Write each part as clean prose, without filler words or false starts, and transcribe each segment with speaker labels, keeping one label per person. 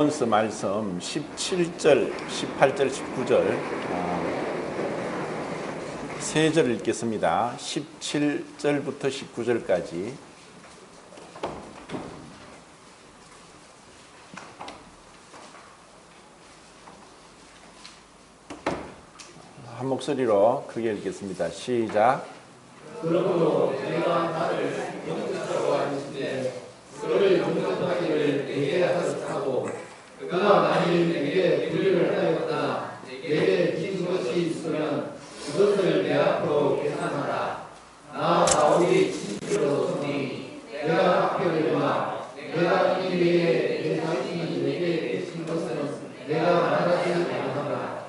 Speaker 1: 빌레몬스 말씀 17절, 18절, 19절 세 절 읽겠습니다. 17절부터 19절까지 한 목소리로 크게 읽겠습니다. 시작.
Speaker 2: 그러므로 내가 나를 영접하고 하시되 그를 영접하기를 내게 하셨다고 그가 만일 내게 불의를 하였거나 내게 진 것이 있으면 그것을 내 앞으로 계산하라. 나 바울이 진실로 소니 내가 학교를마 내가 이 외에 내 자신이 내게 계신 것은 내가 말하지 못하노라.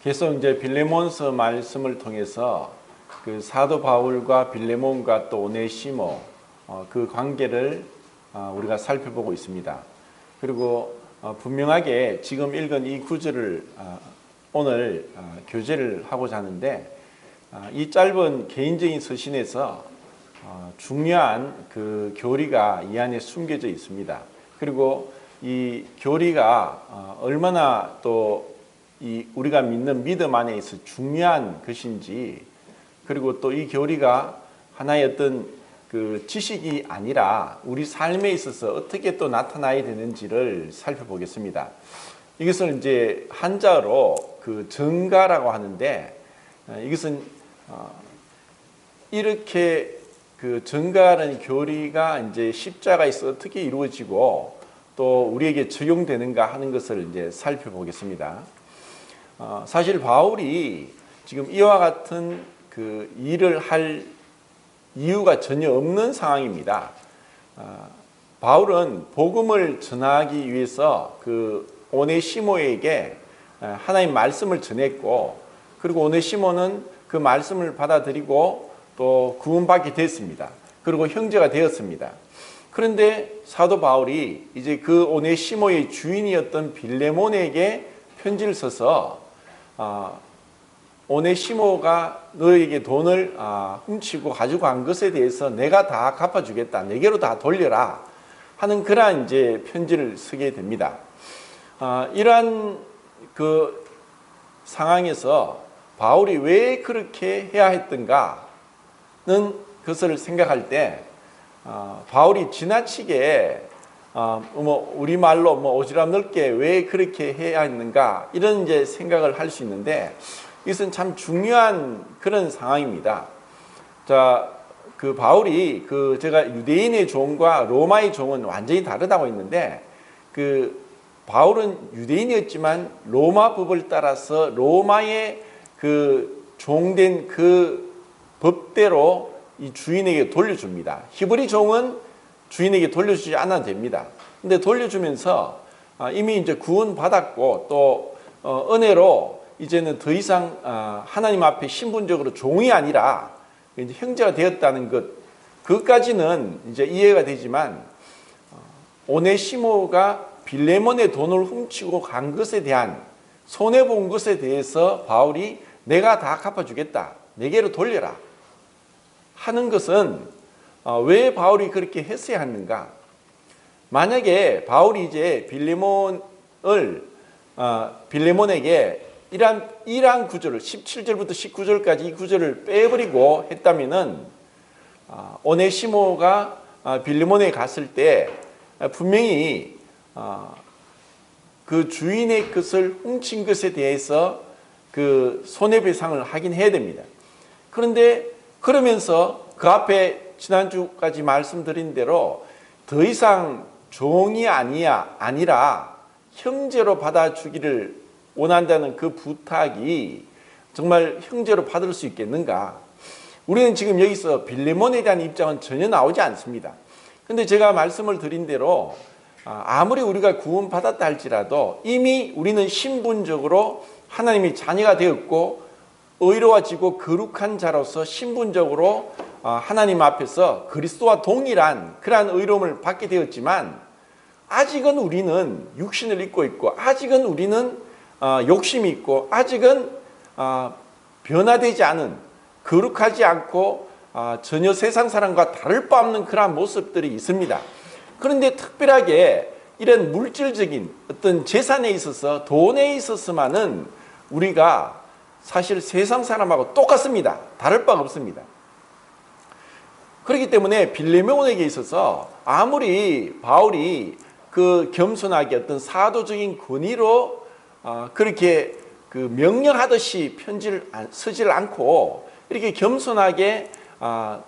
Speaker 1: 계속 이제 빌레몬스 말씀을 통해서 그 사도 바울과 빌레몬과 또 오네시모 그 관계를 우리가 살펴보고 있습니다. 그리고 분명하게 지금 읽은 이 구절을 오늘 교제를 하고자 하는데 이 짧은 개인적인 서신에서 중요한 그 교리가 이 안에 숨겨져 있습니다. 그리고 이 교리가 얼마나 또 이 우리가 믿는 믿음 안에 있어 중요한 것인지, 그리고 또 이 교리가 하나의 어떤 그 지식이 아니라 우리 삶에 있어서 어떻게 또 나타나야 되는지를 살펴보겠습니다. 이것을 이제 한자로 그 정가라고 하는데, 이것은 이렇게 그 정가라는 교리가 이제 십자가에서 어떻게 이루어지고 또 우리에게 적용되는가 하는 것을 이제 살펴보겠습니다. 사실 바울이 지금 이와 같은 그 일을 할 이유가 전혀 없는 상황입니다. 바울은 복음을 전하기 위해서 그 오네시모에게 하나님 말씀을 전했고, 그리고 오네시모는 그 말씀을 받아들이고 또 구원받게 됐습니다. 그리고 형제가 되었습니다. 그런데 사도 바울이 이제 그 오네시모의 주인이었던 빌레몬에게 편지를 써서 오네시모가 너에게 돈을 훔치고 가지고 간 것에 대해서 내가 다 갚아주겠다, 내게로 다 돌려라 하는 그러한 이제 편지를 쓰게 됩니다. 이러한 그 상황에서 바울이 왜 그렇게 해야 했던가는 그것을 생각할 때 바울이 지나치게 우리말로 오지랖 넓게 왜 그렇게 해야 했는가, 이런 이제 생각을 할 수 있는데, 이것은 참 중요한 그런 상황입니다. 자, 그 바울이 제가 유대인의 종과 로마의 종은 완전히 다르다고 했는데, 그 바울은 유대인이었지만 로마 법을 따라서 로마의 그 종된 그 법대로 이 주인에게 돌려줍니다. 히브리 종은 주인에게 돌려주지 않아도 됩니다. 근데 돌려주면서 이미 이제 구원 받았고 또 은혜로 이제는 더 이상 하나님 앞에 신분적으로 종이 아니라 이제 형제가 되었다는 것, 그것까지는 이제 이해가 되지만 오네시모가 빌레몬의 돈을 훔치고 간 것에 대한 손해 본 것에 대해서 바울이 내가 다 갚아주겠다, 내게로 돌려라 하는 것은 왜 바울이 그렇게 했어야 했는가? 만약에 바울이 이제 빌레몬에게 이러한 구절을 17절부터 19절까지 이 구절을 빼버리고 했다면은 오네시모가 빌레몬에 갔을 때 분명히 그 주인의 것을 훔친 것에 대해서 그 손해배상을 하긴 해야 됩니다. 그런데 그러면서 그 앞에 지난주까지 말씀드린 대로 더 이상 종이 아니라 형제로 받아주기를 원한다는 그 부탁이 정말 형제로 받을 수 있겠는가? 우리는 지금 여기서 빌레몬에 대한 입장은 전혀 나오지 않습니다. 그런데 제가 말씀을 드린 대로 아무리 우리가 구원받았다 할지라도 이미 우리는 신분적으로 하나님의 자녀가 되었고 의로워지고 거룩한 자로서 신분적으로 하나님 앞에서 그리스도와 동일한 그러한 의로움을 받게 되었지만, 아직은 우리는 육신을 입고 있고 아직은 우리는 욕심이 있고 아직은 변화되지 않은, 거룩하지 않고 전혀 세상 사람과 다를 바 없는 그러한 모습들이 있습니다. 그런데 특별하게 이런 물질적인 어떤 재산에 있어서 돈에 있어서만은 우리가 사실 세상 사람하고 똑같습니다. 다를 바가 없습니다. 그렇기 때문에 빌레몬에게 있어서 아무리 바울이 그 겸손하게 어떤 사도적인 권위로 그렇게 그 명령하듯이 편지를 쓰질 않고 이렇게 겸손하게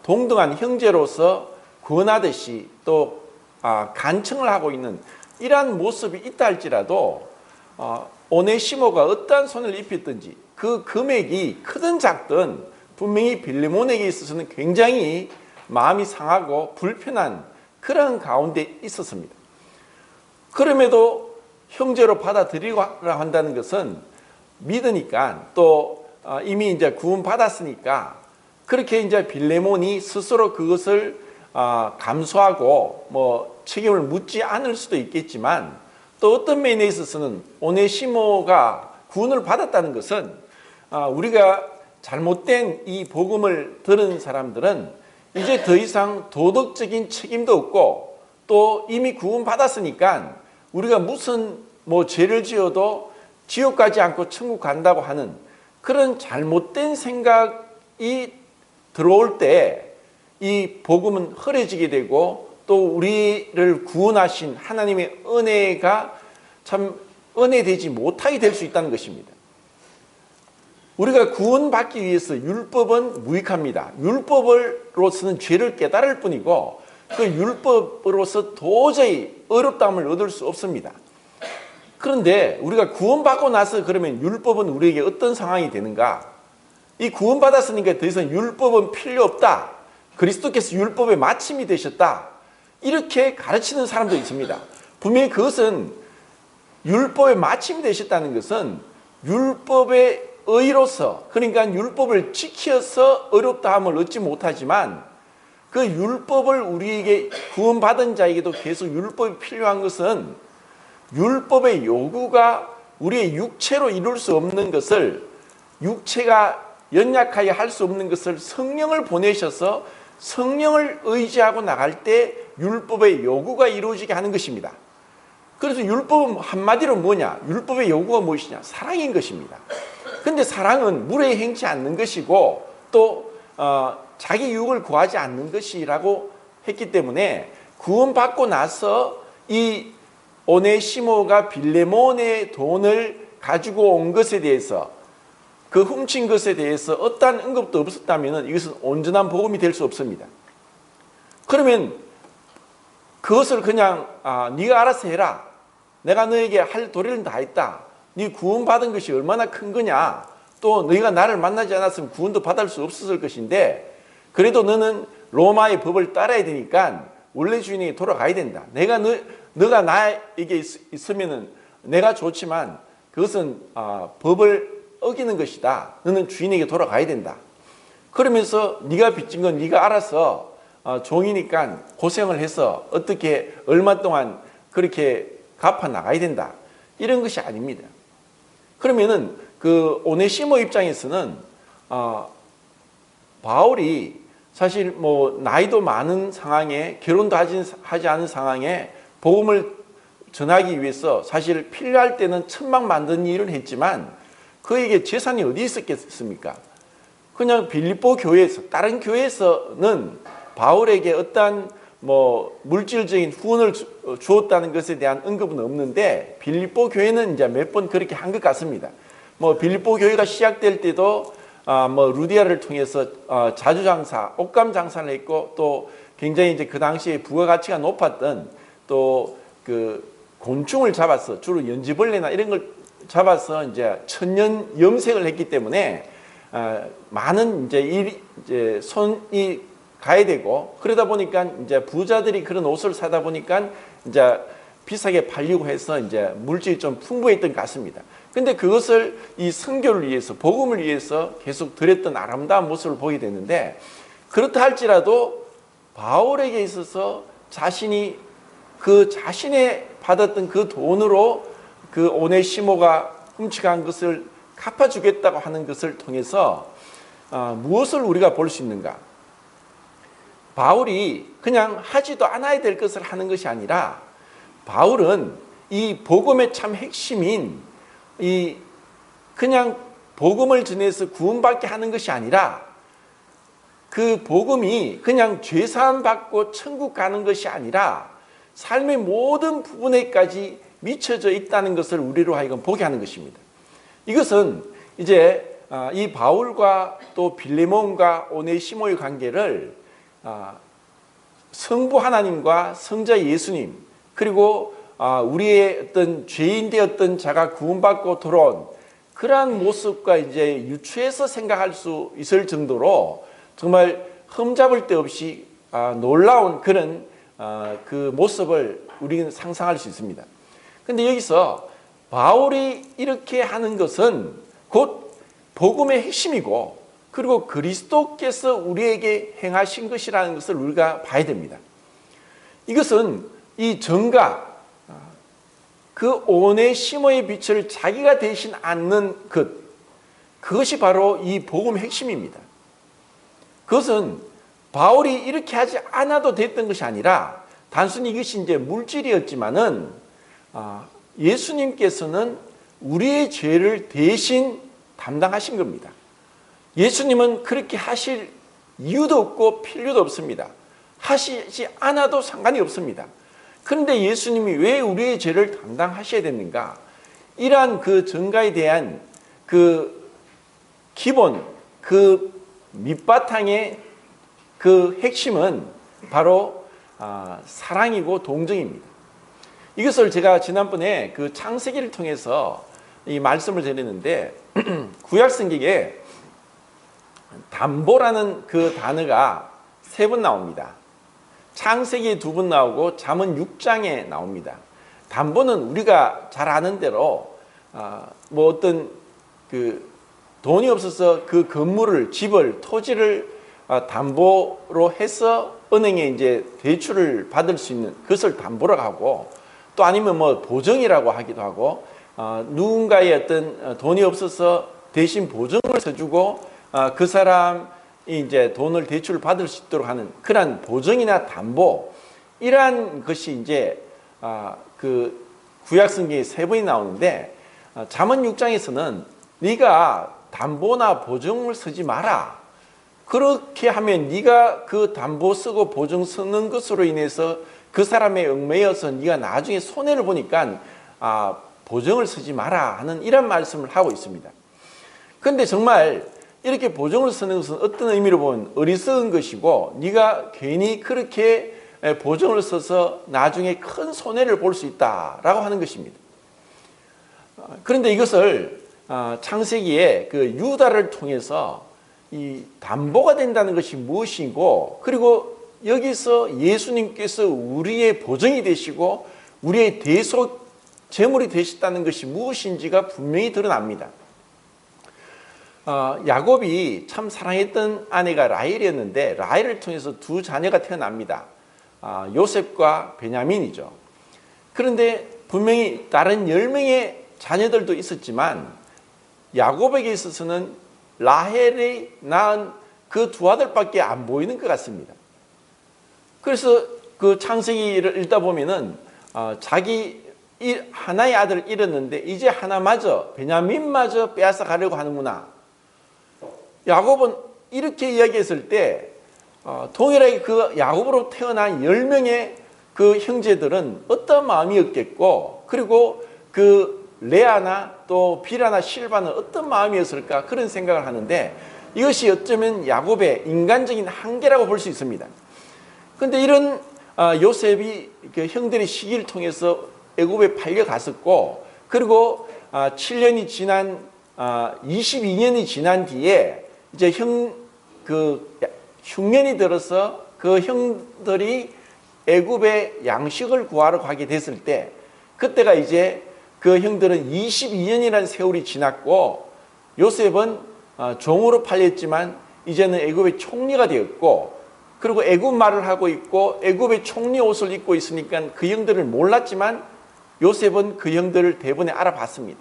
Speaker 1: 동등한 형제로서 권하듯이 또 간청을 하고 있는 이러한 모습이 있다 할지라도 오네시모가 어떠한 손을 입혔든지 그 금액이 크든 작든 분명히 빌레몬에게 있어서는 굉장히 마음이 상하고 불편한 그런 가운데 있었습니다. 그럼에도 형제로 받아들이려고 한다는 것은 믿으니까 또 이미 이제 구원 받았으니까 그렇게 이제 빌레몬이 스스로 그것을 감수하고 뭐 책임을 묻지 않을 수도 있겠지만 또 어떤 면에 있어서는 오네시모가 구원을 받았다는 것은 우리가 잘못된 이 복음을 들은 사람들은 이제 더 이상 도덕적인 책임도 없고 또 이미 구원 받았으니까 우리가 무슨 뭐 죄를 지어도 지옥 가지 않고 천국 간다고 하는 그런 잘못된 생각이 들어올 때 이 복음은 흐려지게 되고 또 우리를 구원하신 하나님의 은혜가 참 은혜되지 못하게 될 수 있다는 것입니다. 우리가 구원받기 위해서 율법은 무익합니다. 율법으로서는 죄를 깨달을 뿐이고 그 율법으로서 도저히 어렵다함을 얻을 수 없습니다. 그런데 우리가 구원받고 나서 그러면 율법은 우리에게 어떤 상황이 되는가? 이 구원받았으니까 더 이상 율법은 필요 없다. 그리스도께서 율법의 마침이 되셨다. 이렇게 가르치는 사람도 있습니다. 분명히 그것은 율법의 마침이 되셨다는 것은 율법의 의로서 그러니까 율법을 지켜서 어렵다함을 얻지 못하지만 그 율법을 우리에게 구원받은 자에게도 계속 율법이 필요한 것은 율법의 요구가 우리의 육체로 이룰 수 없는 것을 육체가 연약하게 할 수 없는 것을 성령을 보내셔서 성령을 의지하고 나갈 때 율법의 요구가 이루어지게 하는 것입니다. 그래서 율법은 한마디로 뭐냐? 율법의 요구가 무엇이냐? 사랑인 것입니다. 그런데 사랑은 물에 행치 않는 것이고 또 자기 유익을 구하지 않는 것이라고 했기 때문에 구원받고 나서 이 오네시모가 빌레몬의 돈을 가지고 온 것에 대해서 그 훔친 것에 대해서 어떠한 언급도 없었다면 이것은 온전한 복음이 될 수 없습니다. 그러면 그것을 그냥 네가 알아서 해라. 내가 너에게 할 도리를 다 했다. 네 구원받은 것이 얼마나 큰 거냐. 또 너희가 나를 만나지 않았으면 구원도 받을 수 없었을 것인데 그래도 너는 로마의 법을 따라야 되니까 원래 주인에게 돌아가야 된다. 너가 나에게 있으면 내가 좋지만 그것은 법을 어기는 것이다. 너는 주인에게 돌아가야 된다. 그러면서 네가 빚진 건 네가 알아서 종이니까 고생을 해서 어떻게 얼마 동안 그렇게 갚아 나가야 된다. 이런 것이 아닙니다. 그러면은 그 오네시모 입장에서는 바울이 사실 뭐 나이도 많은 상황에 결혼도 하지 않은 상황에 복음을 전하기 위해서 사실 필요할 때는 천막 만드는 일을 했지만 그에게 재산이 어디 있었겠습니까? 그냥 빌립보 교회에서 다른 교회에서는 바울에게 어떠한 뭐 물질적인 후원을 주었다는 것에 대한 언급은 없는데 빌립보 교회는 이제 몇 번 그렇게 한 것 같습니다. 뭐 빌립보 교회가 시작될 때도 뭐 루디아를 통해서 자주 장사, 옷감 장사를 했고 또 굉장히 이제 그 당시에 부가가치가 높았던 또 그 곤충을 잡아서 주로 연지벌레나 이런 걸 잡아서 이제 천년 염색을 했기 때문에 많은 이제 손이 가야 되고 그러다 보니까 이제 부자들이 그런 옷을 사다 보니까 이제 비싸게 팔리고 해서 이제 물질이 좀 풍부했던 것 같습니다. 근데 그것을 이 선교를 위해서 복음을 위해서 계속 드렸던 아름다운 모습을 보게 되는데 그렇다 할지라도 바울에게 있어서 자신이 그 자신의 받았던 그 돈으로 그 오네시모가 훔쳐간 것을 갚아주겠다고 하는 것을 통해서 무엇을 우리가 볼 수 있는가? 바울이 그냥 하지도 않아야 될 것을 하는 것이 아니라 바울은 이 복음의 참 핵심인 이 그냥 복음을 전해서 구원받게 하는 것이 아니라 그 복음이 그냥 죄사함 받고 천국 가는 것이 아니라 삶의 모든 부분에까지 미쳐져 있다는 것을 우리로 하여금 보게 하는 것입니다. 이것은 이제 이 바울과 또 빌레몬과 오네시모의 관계를 성부 하나님과 성자 예수님 그리고 우리의 어떤 죄인 되었던 자가 구원받고 돌아온 그러한 모습과 이제 유추해서 생각할 수 있을 정도로 정말 흠잡을 데 없이 놀라운 그런 그 모습을 우리는 상상할 수 있습니다. 그런데 여기서 바울이 이렇게 하는 것은 곧 복음의 핵심이고 그리고 그리스도께서 우리에게 행하신 것이라는 것을 우리가 봐야 됩니다. 이것은 이 정가 그 오네시모의 빛을 자기가 대신 안는 그것이 바로 이 복음의 핵심입니다. 그것은 바울이 이렇게 하지 않아도 됐던 것이 아니라 단순히 이것이 이제 물질이었지만은 예수님께서는 우리의 죄를 대신 담당하신 겁니다. 예수님은 그렇게 하실 이유도 없고 필요도 없습니다. 하시지 않아도 상관이 없습니다. 그런데 예수님이 왜 우리의 죄를 담당하셔야 됩니까? 이러한 그 정가에 대한 그 기본, 그 밑바탕의 그 핵심은 바로 사랑이고 동정입니다. 이것을 제가 지난번에 그 창세기를 통해서 이 말씀을 드렸는데 구약성경에 담보라는 그 단어가 3번 나옵니다. 창세기에 2번 나오고 잠언 6장에 나옵니다. 담보는 우리가 잘 아는 대로 뭐 어떤 그 돈이 없어서 그 건물을, 집을, 토지를 담보로 해서 은행에 이제 대출을 받을 수 있는 그것을 담보라고 하고 또 아니면 뭐 보증이라고 하기도 하고 누군가의 어떤 돈이 없어서 대신 보증을 서주고 그 사람이 이제 돈을 대출을 받을 수 있도록 하는 그러한 보증이나 담보 이러한 것이 이제 그 구약성경에 3번이 나오는데 잠언 6장에서는 네가 담보나 보증을 쓰지 마라. 그렇게 하면 네가 그 담보 쓰고 보증 쓰는 것으로 인해서 그 사람의 얽매여서 네가 나중에 손해를 보니까 보증을 쓰지 마라 하는 이런 말씀을 하고 있습니다. 그런데 정말 이렇게 보증을 쓰는 것은 어떤 의미로 보면 어리석은 것이고 네가 괜히 그렇게 보증을 써서 나중에 큰 손해를 볼 수 있다라고 하는 것입니다. 그런데 이것을 창세기에 그 유다를 통해서 이 담보가 된다는 것이 무엇이고 그리고 여기서 예수님께서 우리의 보증이 되시고 우리의 대속 제물이 되셨다는 것이 무엇인지가 분명히 드러납니다. 야곱이 참 사랑했던 아내가 라헬이었는데 라헬을 통해서 2 자녀가 태어납니다. 요셉과 베냐민이죠. 그런데 분명히 다른 10명의 자녀들도 있었지만 야곱에게 있어서는 라헬이 낳은 그 2 아들밖에 안 보이는 것 같습니다. 그래서 그 창세기를 읽다 보면은 자기 하나의 아들을 잃었는데 이제 하나마저 베냐민마저 빼앗아 가려고 하는구나. 야곱은 이렇게 이야기했을 때 동일하게 그 야곱으로 태어난 10명의 그 형제들은 어떤 마음이었겠고 그리고 그 레아나 또 빌하나 실바는 어떤 마음이었을까 그런 생각을 하는데 이것이 어쩌면 야곱의 인간적인 한계라고 볼 수 있습니다. 그런데 이런 요셉이 형들의 시기를 통해서 애굽에 팔려갔었고 그리고 7년이 지난 22년이 지난 뒤에 이제 흉년이 들어서 그 형들이 애굽에 양식을 구하러 가게 됐을 때 그때가 이제 그 형들은 22년이라는 세월이 지났고 요셉은 종으로 팔렸지만 이제는 애굽의 총리가 되었고 그리고 애굽 말을 하고 있고 애굽의 총리 옷을 입고 있으니까 그 형들을 몰랐지만 요셉은 그 형들을 대번에 알아봤습니다.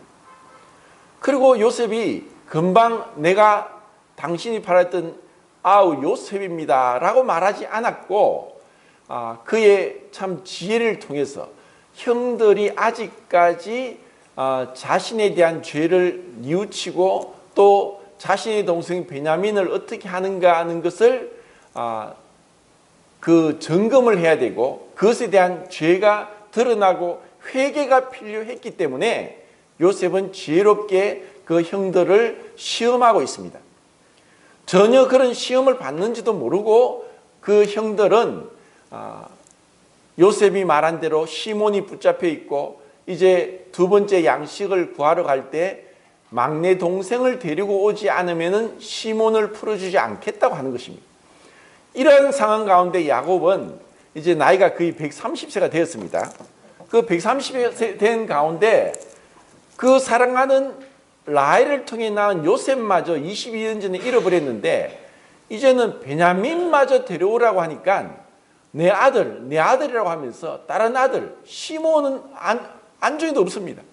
Speaker 1: 그리고 요셉이 금방 내가 당신이 팔았던 아우 요셉입니다 라고 말하지 않았고, 그의 참 지혜를 통해서 형들이 아직까지 자신에 대한 죄를 뉘우치고 또 자신의 동생 베냐민을 어떻게 하는가 하는 것을 그 점검을 해야 되고, 그것에 대한 죄가 드러나고 회개가 필요했기 때문에 요셉은 지혜롭게 그 형들을 시험하고 있습니다. 전혀 그런 시험을 받는지도 모르고 그 형들은 요셉이 말한 대로 시몬이 붙잡혀 있고 이제 두 번째 양식을 구하러 갈 때 막내 동생을 데리고 오지 않으면 시몬을 풀어주지 않겠다고 하는 것입니다. 이런 상황 가운데 야곱은 이제 나이가 거의 130세가 되었습니다. 그 130세 된 가운데 그 사랑하는 라헬을 통해 낳은 요셉마저 22년 전에 잃어버렸는데, 이제는 베냐민마저 데려오라고 하니까 내 아들이라고 하면서 다른 아들 시몬은 안중에도 없습니다.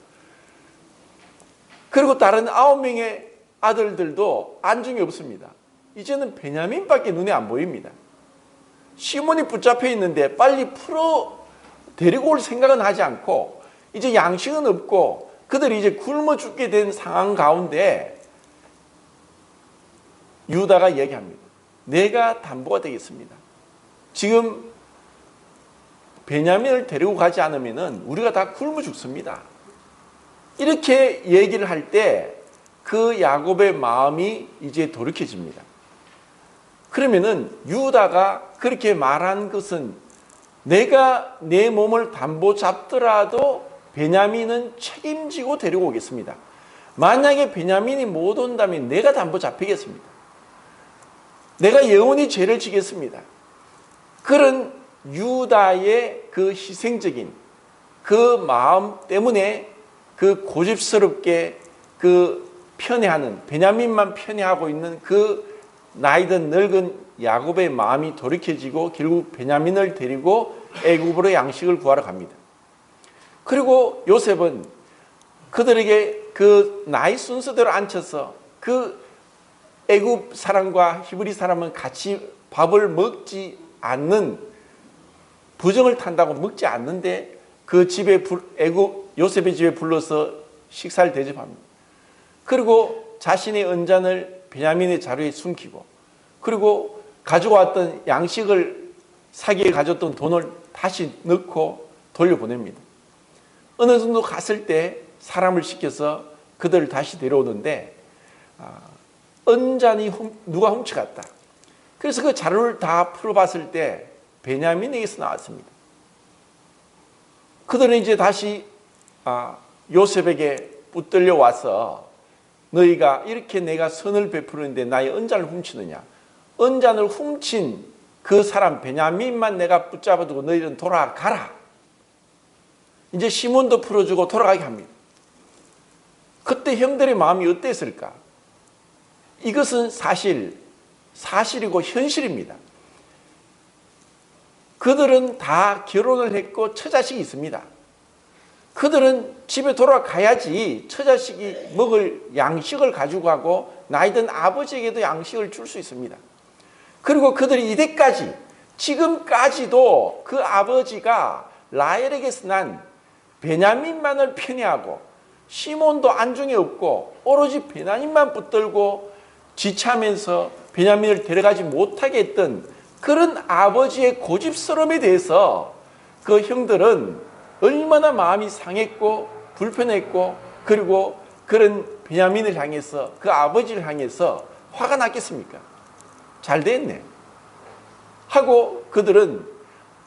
Speaker 1: 그리고 다른 9명의 아들들도 안중에 없습니다. 이제는 베냐민밖에 눈에 안 보입니다. 시몬이 붙잡혀 있는데 빨리 풀어 데리고 올 생각은 하지 않고, 이제 양식은 없고 그들이 이제 굶어 죽게 된 상황 가운데 유다가 얘기합니다. 내가 담보가 되겠습니다. 지금 베냐민을 데리고 가지 않으면 우리가 다 굶어 죽습니다. 이렇게 얘기를 할 때 그 야곱의 마음이 이제 돌이켜집니다. 그러면은 유다가 그렇게 말한 것은 내가 내 몸을 담보 잡더라도 베냐민은 책임지고 데리고 오겠습니다. 만약에 베냐민이 못 온다면 내가 담보 잡히겠습니다. 내가 영원히 죄를 지겠습니다. 그런 유다의 그 희생적인 그 마음 때문에 그 고집스럽게 그 편애하는, 베냐민만 편애하고 있는 그 나이든 늙은 야곱의 마음이 돌이켜지고 결국 베냐민을 데리고 애굽으로 양식을 구하러 갑니다. 그리고 요셉은 그들에게 그 나이 순서대로 앉혀서 그 애굽 사람과 히브리 사람은 같이 밥을 먹지 않는, 부정을 탄다고 먹지 않는데 그 집에 요셉의 집에 불러서 식사를 대접합니다. 그리고 자신의 은잔을 베냐민의 자루에 숨기고, 그리고 가지고 왔던 양식을 사기에 가졌던 돈을 다시 넣고 돌려보냅니다. 어느 정도 갔을 때 사람을 시켜서 그들을 다시 데려오는데 은잔이 누가 훔쳐갔다. 그래서 그 자루를 다 풀어봤을 때 베냐민에게서 나왔습니다. 그들은 이제 다시 요셉에게 붙들려 와서 너희가 이렇게 내가 선을 베푸는데 나의 은잔을 훔치느냐. 은잔을 훔친 그 사람 베냐민만 내가 붙잡아두고 너희는 돌아가라. 이제 시몬도 풀어주고 돌아가게 합니다. 그때 형들의 마음이 어땠을까? 이것은 사실이고 현실입니다. 그들은 다 결혼을 했고 처자식이 있습니다. 그들은 집에 돌아가야지 처자식이 먹을 양식을 가지고 가고 나이든 아버지에게도 양식을 줄 수 있습니다. 그리고 그들이 이때까지, 지금까지도 그 아버지가 라헬에게서 난 베냐민만을 편애하고 시몬도 안중에 없고 오로지 베냐민만 붙들고 지체하면서 베냐민을 데려가지 못하게 했던 그런 아버지의 고집스러움에 대해서 그 형들은 얼마나 마음이 상했고 불편했고, 그리고 그런 베냐민을 향해서, 그 아버지를 향해서 화가 났겠습니까? 잘 됐네 하고 그들은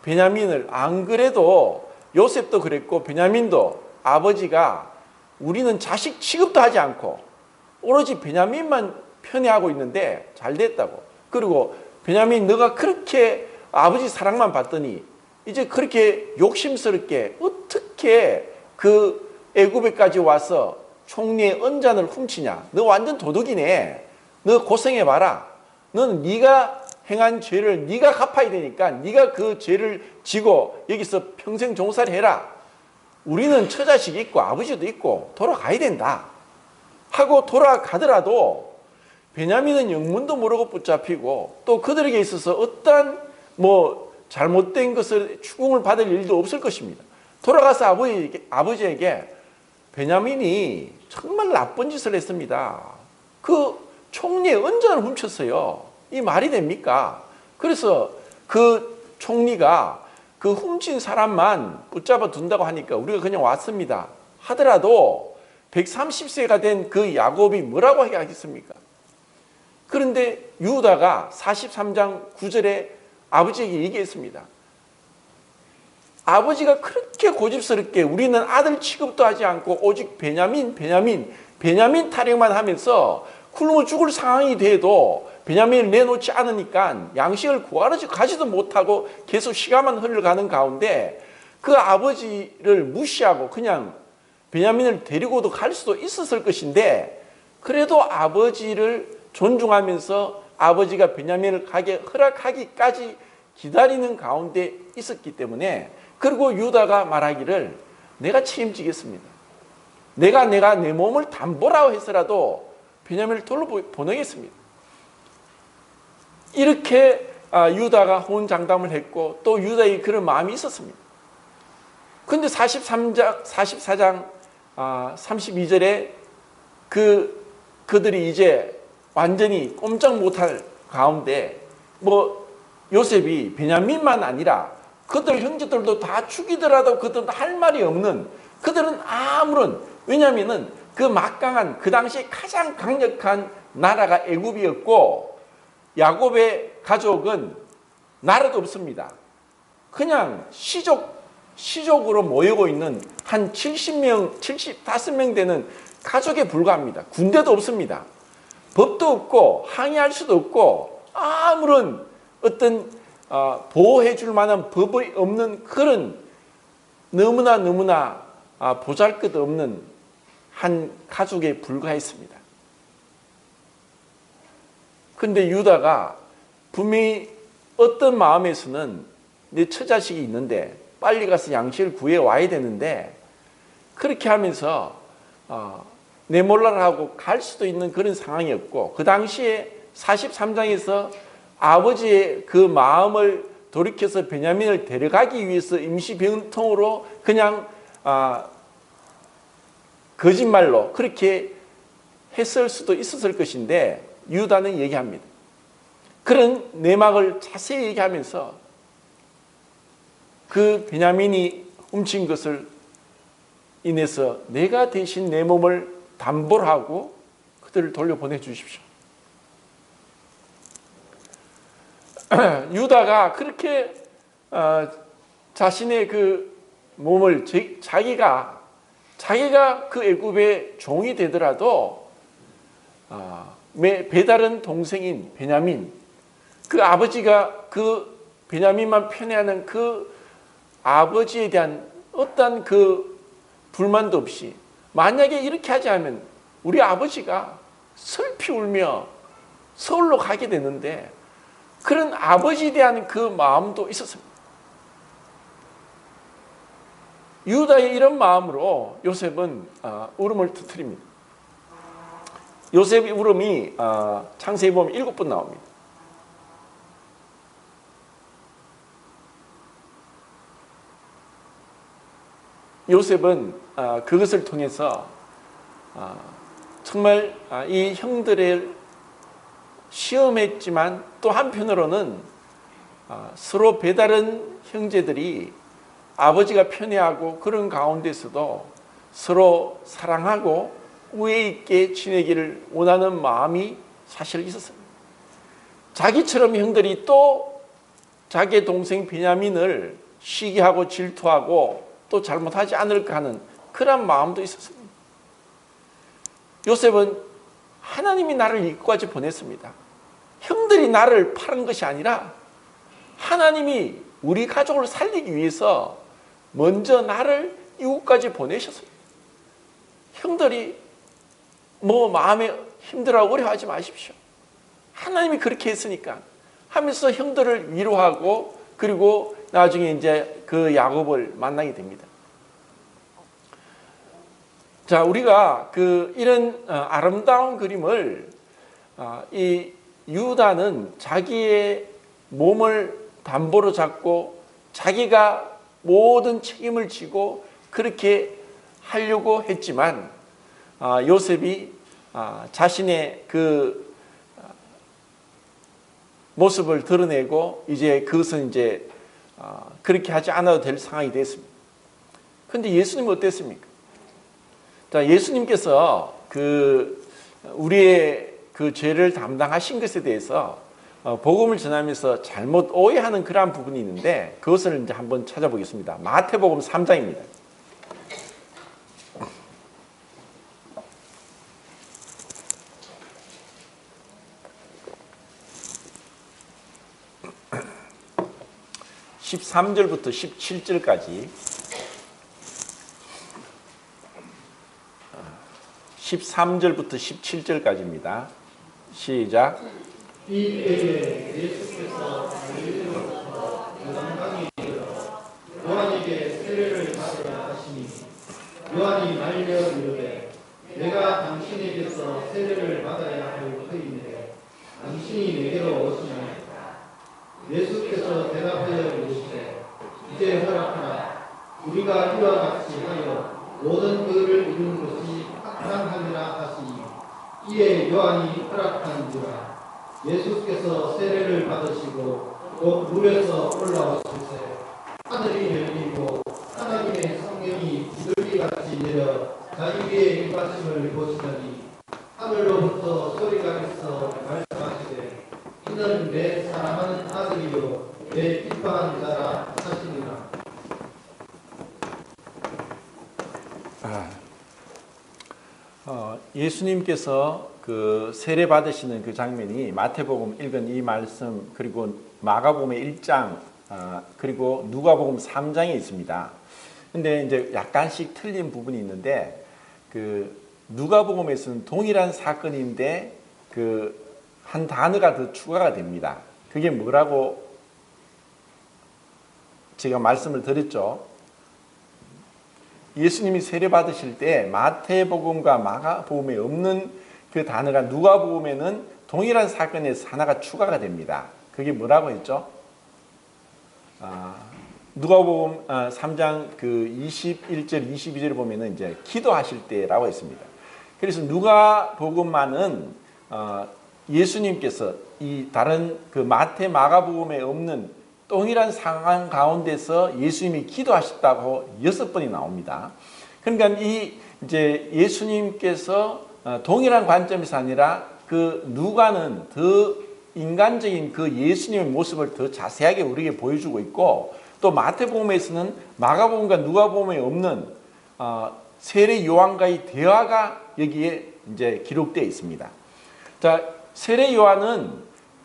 Speaker 1: 베냐민을, 안 그래도 요셉도 그랬고 베냐민도 아버지가 우리는 자식 취급도 하지 않고 오로지 베냐민만 편애하고 있는데 잘 됐다고, 그리고 베냐민 너가 그렇게 아버지 사랑만 받더니 이제 그렇게 욕심스럽게 어떻게 그 애굽에까지 와서 총리의 은잔을 훔치냐. 너 완전 도둑이네. 너 고생해봐라. 너는 네가 행한 죄를 네가 갚아야 되니까 네가 그 죄를 지고 여기서 평생 종살이 해라. 우리는 처자식이 있고 아버지도 있고 돌아가야 된다 하고 돌아가더라도 베냐민은 영문도 모르고 붙잡히고 또 그들에게 있어서 어떠한 잘못된 것을 추궁을 받을 일도 없을 것입니다. 돌아가서 아버지에게 베냐민이 정말 나쁜 짓을 했습니다. 그 총리의 은전을 훔쳤어요. 이 말이 됩니까? 그래서 그 총리가 그 훔친 사람만 붙잡아 둔다고 하니까 우리가 그냥 왔습니다. 하더라도 130세가 된 그 야곱이 뭐라고 하겠습니까? 그런데 유다가 43장 9절에 아버지에게 얘기했습니다. 아버지가 그렇게 고집스럽게 우리는 아들 취급도 하지 않고 오직 베냐민 타령만 하면서 굶어 죽을 상황이 돼도 베냐민을 내놓지 않으니까 양식을 구하러 가지도 못하고 계속 시간만 흘러가는 가운데 그 아버지를 무시하고 그냥 베냐민을 데리고도 갈 수도 있었을 것인데 그래도 아버지를 존중하면서 아버지가 베냐민을 가게 허락하기까지 기다리는 가운데 있었기 때문에 그리고 유다가 말하기를 내가 책임지겠습니다. 내가 내 몸을 담보라고 해서라도 베냐민을 돌로 보내겠습니다. 이렇게 유다가 호언장담을 했고 또 유다의 그런 마음이 있었습니다. 그런데 44장 32절에 그들이 이제 완전히 꼼짝 못할 가운데 요셉이 베냐민만 아니라 그들 형제들도 다 죽이더라도 그들은 할 말이 없는 그들은 왜냐하면은 그 막강한 그 당시 가장 강력한 나라가 애굽이었고 야곱의 가족은 나라도 없습니다. 그냥 시족으로 모이고 있는 한 70명, 75명 되는 가족에 불과합니다. 군대도 없습니다. 법도 없고 항의할 수도 없고 아무런 어떤 보호해 줄 만한 법이 없는 그런 너무나 보잘것없는 한 가족에 불과했습니다. 그런데 유다가 분명히 어떤 마음에서는 내 처자식이 있는데 빨리 가서 양식을 구해 와야 되는데 그렇게 하면서 내몰라라 하고 갈 수도 있는 그런 상황이었고 그 당시에 43장에서 아버지의 그 마음을 돌이켜서 베냐민을 데려가기 위해서 임시병통으로 그냥 거짓말로 그렇게 했을 수도 있었을 것인데 유다는 얘기합니다. 그런 내막을 자세히 얘기하면서 그 베냐민이 훔친 것을 인해서 내가 대신 내 몸을 담보로 하고 그들을 돌려보내 주십시오. 유다가 그렇게 자신의 그 몸을 자기가 그 애굽의 종이 되더라도 배다른 동생인 베냐민 그 아버지가 그 베냐민만 편애하는 그 아버지에 대한 어떤 그 불만도 없이 만약에 이렇게 하지 않으면 우리 아버지가 슬피 울며 서울로 가게 되는데 그런 아버지에 대한 그 마음도 있었습니다. 유다의 이런 마음으로 요셉은 울음을 터뜨립니다. 요셉의 울음이 창세기 보면 7번 나옵니다. 요셉은 그것을 통해서 정말 이 형들을 시험했지만 또 한편으로는 서로 배다른 형제들이 아버지가 편애하고 그런 가운데서도 서로 사랑하고 우애 있게 지내기를 원하는 마음이 사실 있었습니다. 자기처럼 형들이 또 자기의 동생 베냐민을 시기하고 질투하고 또 잘못하지 않을까 하는 그런 마음도 있었습니다. 요셉은 하나님이 나를 이곳까지 보냈습니다. 형들이 나를 파는 것이 아니라 하나님이 우리 가족을 살리기 위해서 먼저 나를 이곳까지 보내셨습니다. 형들이 마음에 힘들어하고 어려워하지 마십시오. 하나님이 그렇게 했으니까 하면서 형들을 위로하고 그리고 나중에 이제 그 야곱을 만나게 됩니다. 자, 우리가 이런 아름다운 그림을 이 유다는 자기의 몸을 담보로 잡고 자기가 모든 책임을 지고 그렇게 하려고 했지만 요셉이 자신의 그 모습을 드러내고 이제 그것은 이제 그렇게 하지 않아도 될 상황이 됐습니다. 그런데 예수님은 어땠습니까? 자, 예수님께서 그 우리의 그 죄를 담당하신 것에 대해서 복음을 전하면서 잘못 오해하는 그러한 부분이 있는데 그것을 이제 한번 찾아보겠습니다. 마태복음 3장입니다. (13절부터) (17절까지) (13절부터) (17절까지입니다) 시작.
Speaker 2: 이때에 예수께서 갈릴리로부터 요단강에 이르러 요한에게 세례를 받으라 하시니 요한이 말려 이르되 내가 당신에게서 세례를 받아야 할 터인데 당신이 내게로 오시나이까. 예수께서 대답하여 이르시되 이제 허락하라. 우리가 이와 같이 하여 모든 그를 이룬 것이 합당하니라 하시니 이에 요한이 허락한지라. 예수께서 세례를 받으시고 곧 물에서 올라오실세 하늘이 열리고 하나님의 성령이 비둘기같이 내려 자기 위에 임하심을 보시더니 하늘로부터 소리가 있어 말씀하시되 이는 내 사랑하는 아들이요 내 기뻐하는 자라 하시니라.
Speaker 1: 예수님께서 그 세례 받으시는 그 장면이 마태복음 읽은 이 말씀 그리고 마가복음의 1장 그리고 누가복음 3장에 있습니다. 근데 이제 약간씩 틀린 부분이 있는데 그 누가복음에서는 동일한 사건인데 그 한 단어가 더 추가가 됩니다. 그게 뭐라고 제가 말씀을 드렸죠. 예수님이 세례 받으실 때 마태복음과 마가복음에 없는 그 단어가 누가복음에는 동일한 사건에서 하나가 추가가 됩니다. 그게 뭐라고 했죠? 누가복음 3장 그 21절 22절을 보면은 이제 기도하실 때라고 했습니다. 그래서 누가복음만은 예수님께서 이 다른 그 마태 마가복음에 없는 동일한 상황 가운데서 예수님이 기도하셨다고 6번이 나옵니다. 그러니까 이 이제 예수님께서 동일한 관점에서 아니라 그 누가는 더 인간적인 그 예수님의 모습을 더 자세하게 우리에게 보여주고 있고 또 마태복음에서는 마가복음과 누가복음에 없는 세례 요한과의 대화가 여기에 이제 기록되어 있습니다. 자, 세례 요한은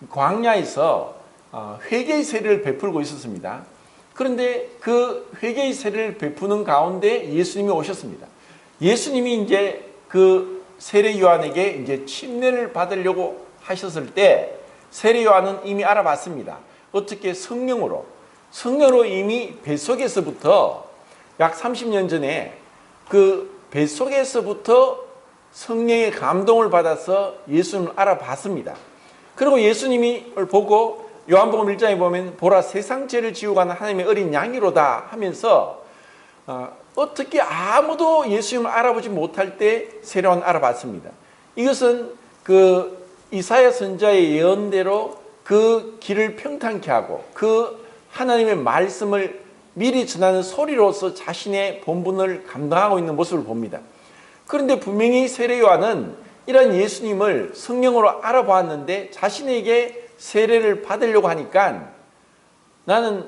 Speaker 1: 광야에서 회개의 세례를 베풀고 있었습니다. 그런데 그 회개의 세례를 베푸는 가운데 예수님이 오셨습니다. 예수님이 이제 그 세례 요한에게 이제 침례를 받으려고 하셨을 때 세례 요한은 이미 알아봤습니다. 어떻게 성령으로 이미 뱃속에서부터 약 30년 전에 그 뱃속에서부터 성령의 감동을 받아서 예수님을 알아봤습니다. 그리고 예수님이 보고 요한복음 1장에 보면 보라 세상 죄를 지우고 가는 하나님의 어린 양이로다 하면서 어떻게 아무도 예수님을 알아보지 못할 때 세례 요한을 알아봤습니다. 이것은 그 이사야 선지자의 예언대로 그 길을 평탄케 하고 그 하나님의 말씀을 미리 전하는 소리로서 자신의 본분을 감당하고 있는 모습을 봅니다. 그런데 분명히 세례 요한은 이런 예수님을 성령으로 알아보았는데 자신에게 세례를 받으려고 하니까 나는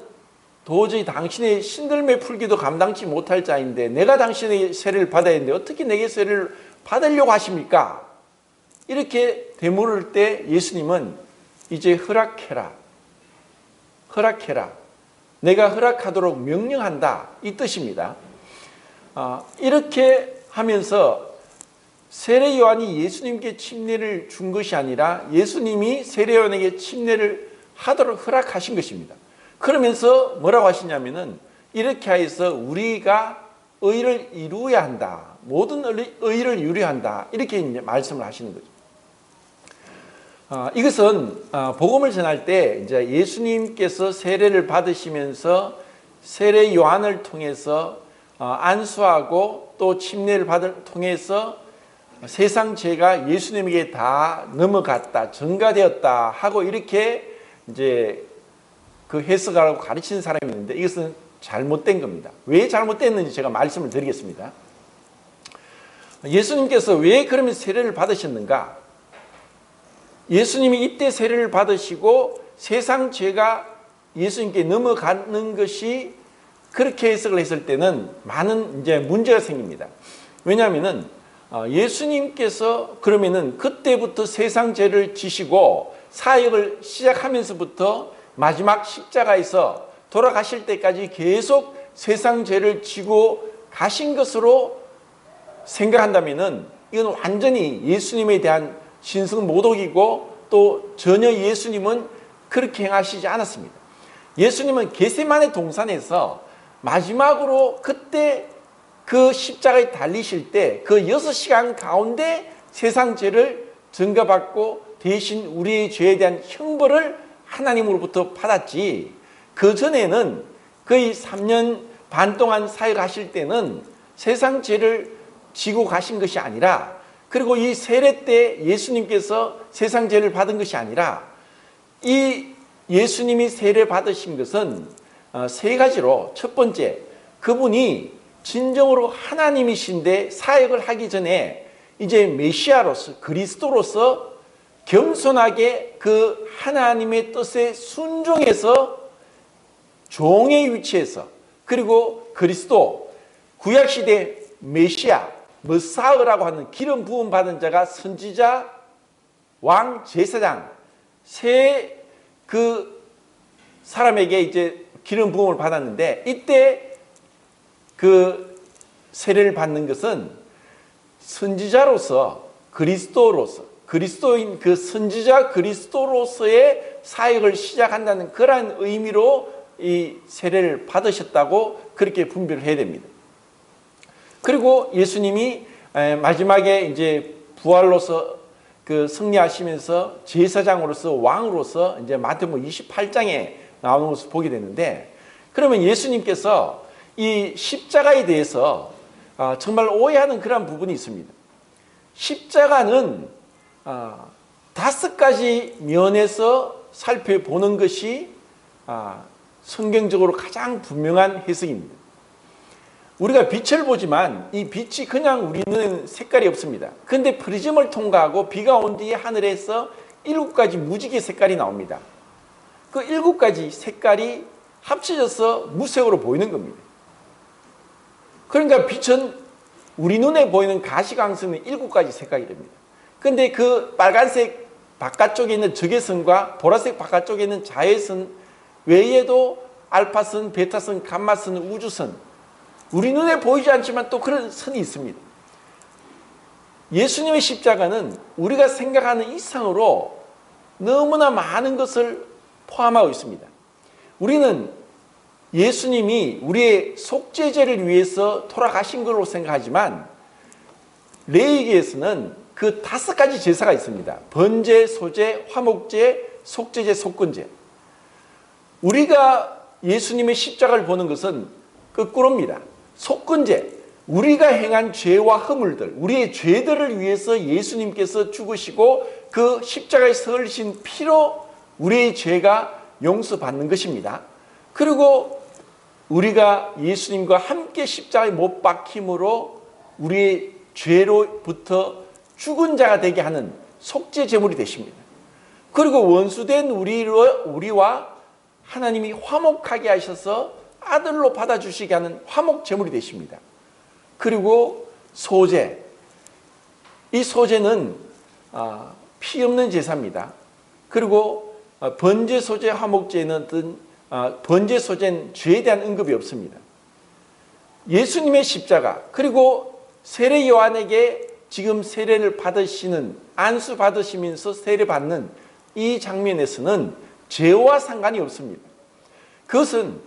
Speaker 1: 도저히 당신의 신들매 풀기도 감당치 못할 자인데 내가 당신의 세례를 받아야 하는데 어떻게 내게 세례를 받으려고 하십니까? 이렇게 되물을 때 예수님은 이제 허락해라. 내가 허락하도록 명령한다. 이 뜻입니다. 이렇게 하면서 세례 요한이 예수님께 침례를 준 것이 아니라 예수님이 세례 요한에게 침례를 하도록 허락하신 것입니다. 그러면서 뭐라고 하시냐면은 이렇게 해서 우리가 의를 이루어야 한다. 모든 의를 이루어야 한다. 이렇게 이제 말씀을 하시는 거죠. 이것은 복음을 전할 때 이제 예수님께서 세례를 받으시면서 세례 요한을 통해서 안수하고 또 침례를 통해서 세상 죄가 예수님에게 다 넘어갔다, 전가되었다 하고 이렇게 이제 그 해석하라고 가르치는 사람이 있는데 이것은 잘못된 겁니다. 왜 잘못됐는지 제가 말씀을 드리겠습니다. 예수님께서 왜 그러면 세례를 받으셨는가? 예수님이 이때 세례를 받으시고 세상 죄가 예수님께 넘어가는 것이 그렇게 해석을 했을 때는 많은 이제 문제가 생깁니다. 왜냐하면은 예수님께서 그러면은 그때부터 세상 죄를 지시고 사역을 시작하면서부터 마지막 십자가에서 돌아가실 때까지 계속 세상 죄를 지고 가신 것으로 생각한다면은 이건 완전히 예수님에 대한 신성모독이고 또 전혀 예수님은 그렇게 행하시지 않았습니다. 예수님은 겟세마네 동산에서 마지막으로 그때 그 십자가에 달리실 때 그 6시간 가운데 세상 죄를 전가받고 대신 우리의 죄에 대한 형벌을 하나님으로부터 받았지, 그 전에는 거의 3년 반 동안 사역하실 때는 세상 죄를 지고 가신 것이 아니라, 그리고 이 세례 때 예수님께서 세상 죄를 받은 것이 아니라 이 예수님이 세례 받으신 것은 세 가지로, 첫 번째, 그분이 진정으로 하나님이신데 사역을 하기 전에 이제 메시아로서 그리스도로서 겸손하게 그 하나님의 뜻에 순종해서 종의 위치에서, 그리고 그리스도 구약시대 메시아 머사흐라고 하는 기름 부음 받은 자가 선지자, 왕, 제사장 세 그 사람에게 이제 기름 부음을 받았는데, 이때 그 세례를 받는 것은 선지자로서 그리스도로서, 그리스도인 그 선지자 그리스도로서의 사역을 시작한다는 그러한 의미로 이 세례를 받으셨다고 그렇게 분별을 해야 됩니다. 그리고 예수님이 마지막에 이제 부활로서 그 승리하시면서 제사장으로서 왕으로서 이제 마태복음 28장에 나오는 것을 보게 되는데, 그러면 예수님께서 이 십자가에 대해서 정말 오해하는 그런 부분이 있습니다. 십자가는 5가지 면에서 살펴보는 것이 성경적으로 가장 분명한 해석입니다. 우리가 빛을 보지만 이 빛이 그냥 우리 눈에는 색깔이 없습니다. 그런데 프리즘을 통과하고 비가 온 뒤에 하늘에서 7가지 무지개 색깔이 나옵니다. 그 7가지 색깔이 합쳐져서 무색으로 보이는 겁니다. 그러니까 빛은 우리 눈에 보이는 가시광선은 7가지 색깔이 됩니다. 그런데 그 빨간색 바깥쪽에 있는 적외선과 보라색 바깥쪽에 있는 자외선 외에도 알파선, 베타선, 감마선, 우주선, 우리 눈에 보이지 않지만 또 그런 선이 있습니다. 예수님의 십자가는 우리가 생각하는 이상으로 너무나 많은 것을 포함하고 있습니다. 우리는 예수님이 우리의 속죄제를 위해서 돌아가신 걸로 생각하지만 레위기에서는 그 5가지 제사가 있습니다. 번제, 소제, 화목제, 속죄제, 속건제. 우리가 예수님의 십자가를 보는 것은 거꾸로입니다. 속건제, 우리가 행한 죄와 허물들, 우리의 죄들을 위해서 예수님께서 죽으시고 그 십자가에서 흘리신 피로 우리의 죄가 용서받는 것입니다. 그리고 우리가 예수님과 함께 십자가에 못 박힘으로 우리의 죄로부터 죽은 자가 되게 하는 속죄 제물이 되십니다. 그리고 원수된 우리와 하나님이 화목하게 하셔서 아들로 받아주시게 하는 화목 제물이 되십니다. 그리고 소제, 이 소제는 피 없는 제사입니다. 그리고 번제, 소제, 화목제는 번제, 소제는 죄에 대한 언급이 없습니다. 예수님의 십자가, 그리고 세례 요한에게 지금 세례를 받으시는, 안수 받으시면서 세례 받는 이 장면에서는 죄와 상관이 없습니다. 그것은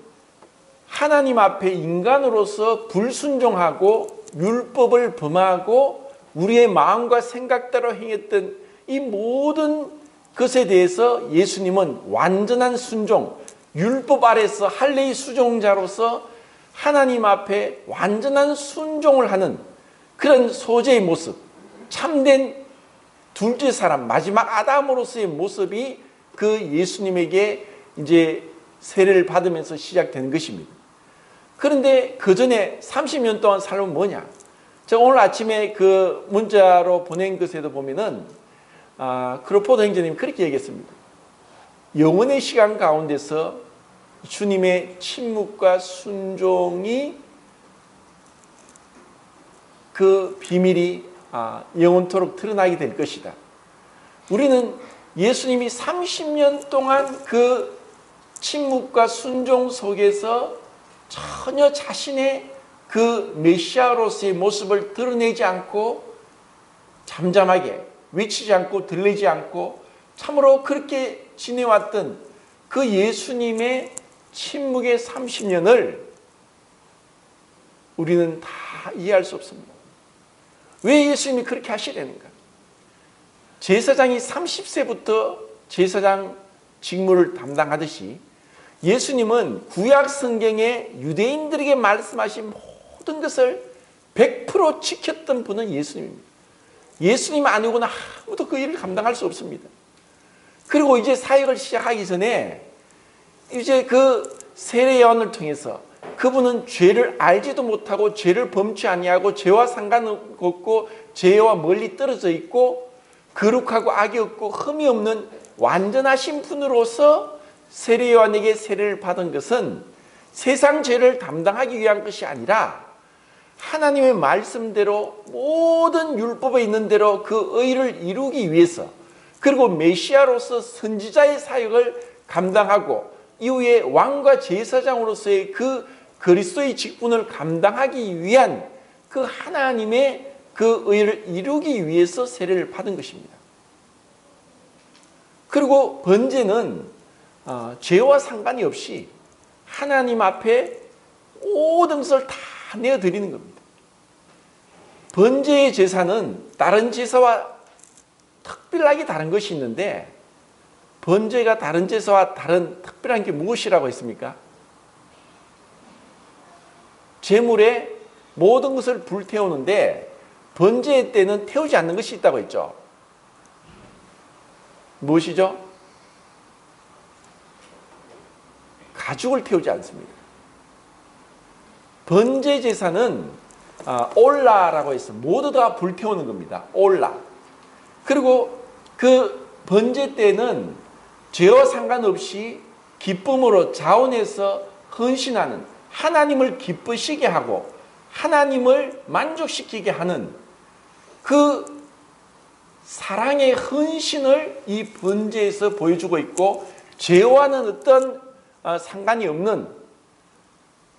Speaker 1: 하나님 앞에 인간으로서 불순종하고 율법을 범하고 우리의 마음과 생각대로 행했던 이 모든 그것에 대해서 예수님은 완전한 순종, 율법 아래서 할례의 수종자로서 하나님 앞에 완전한 순종을 하는 그런 소재의 모습, 참된 둘째 사람, 마지막 아담으로서의 모습이 그 예수님에게 이제 세례를 받으면서 시작되는 것입니다. 그런데 그 전에 30년 동안 삶은 뭐냐? 제가 오늘 아침에 그 문자로 보낸 것에도 보면은 크로포드 행자님이 그렇게 얘기했습니다. 영원의 시간 가운데서 주님의 침묵과 순종이 그 비밀이 영원토록 드러나게 될 것이다. 우리는 예수님이 30년 동안 그 침묵과 순종 속에서 전혀 자신의 그 메시아로서의 모습을 드러내지 않고 잠잠하게 외치지 않고 들리지 않고 참으로 그렇게 지내왔던 그 예수님의 침묵의 30년을 우리는 다 이해할 수 없습니다. 왜 예수님이 그렇게 하시려는가? 제사장이 30세부터 제사장 직무를 담당하듯이 예수님은 구약 성경에 유대인들에게 말씀하신 모든 것을 100% 지켰던 분은 예수님입니다. 예수님 아니고는 아무도 그 일을 감당할 수 없습니다. 그리고 이제 사역을 시작하기 전에 이제 그 세례 요한을 통해서 그분은 죄를 알지도 못하고 죄를 범치 아니하고 죄와 상관없고 죄와 멀리 떨어져 있고 거룩하고 악이 없고 흠이 없는 완전하신 분으로서 세례 요한에게 세례를 받은 것은 세상 죄를 담당하기 위한 것이 아니라 하나님의 말씀대로 모든 율법에 있는 대로 그 의를 이루기 위해서 그리고 메시아로서 선지자의 사역을 감당하고 이후에 왕과 제사장으로서의 그 그리스도의 직분을 감당하기 위한 그 하나님의 그 의를 이루기 위해서 세례를 받은 것입니다. 그리고 번제는 죄와 상관이 없이 하나님 앞에 모든 것을 다 내어드리는 겁니다. 번제의 제사는 다른 제사와 특별하게 다른 것이 있는데 번제가 다른 제사와 다른 특별한 게 무엇이라고 했습니까? 제물에 모든 것을 불태우는데 번제의 때는 태우지 않는 것이 있다고 했죠. 무엇이죠? 가죽을 태우지 않습니다. 번제 제사는 올라라고 해서 모두 다 불태우는 겁니다. 올라. 그리고 그 번제 때는 죄와 상관없이 기쁨으로 자원해서 헌신하는 하나님을 기쁘시게 하고 하나님을 만족시키게 하는 그 사랑의 헌신을 이 번제에서 보여주고 있고 죄와는 어떤 상관이 없는